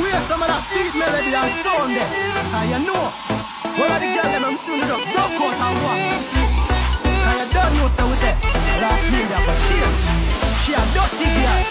We hear some of that sweet melody and sound there. And you know, all of the girls them soon it up, duck out and walk. And you don't know, so we say, last name there for chill. She a dirty girl.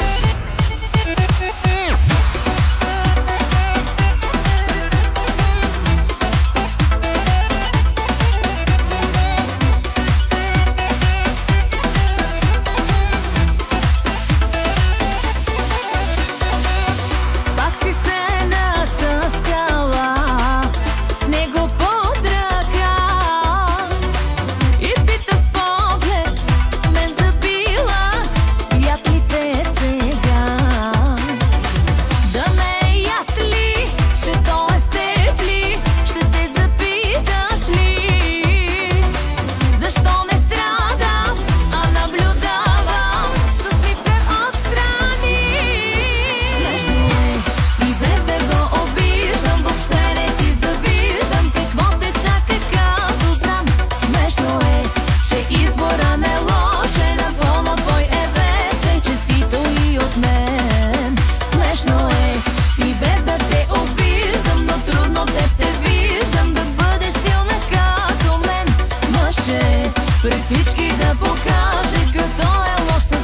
Пред всички да покаже като е лош с теб.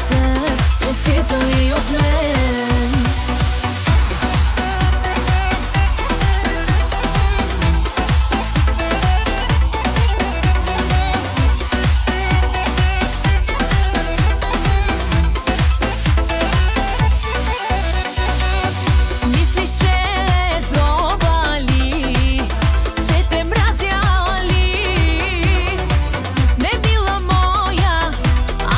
Честито и от мен. Мислиш, че е злоба ли, че те мразя ли? Не била моя,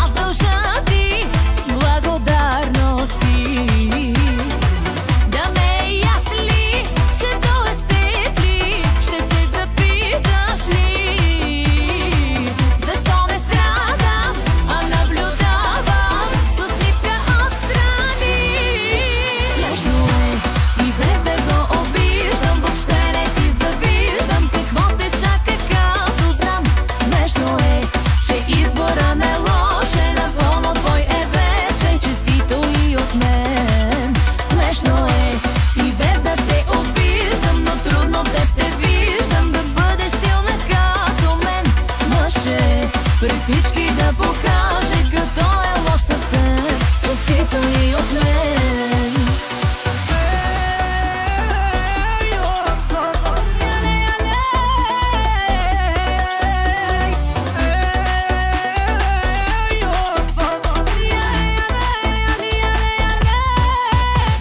аз дължа ти благодарности. Да ме яд ли, че то е с теб ли, ще се запиташ ли? Защо не страдам, а наблюдавам с усмивка отстрани? Смешно е и без да го обиждам, въобще не ти завиждам какво те чака, като знам. Смешно е, че избора не е лошен, напълно твой е вече. Честито и от мен. Смешно е и без да те обиждам, но трудно те виждам да бъдеш силна като мен. Мъже, пред всички да покаже като е лош с теб. Честито и от мен.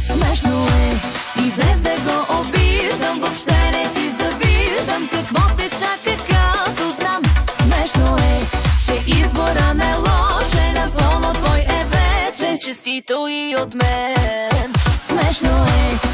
Смешно е и без да го обиждам, въобще не ти завиждам какво те чака, като знам. Смешно е, че избора не е лошен, напълно твой е вече. Честито и от мен. Смешно е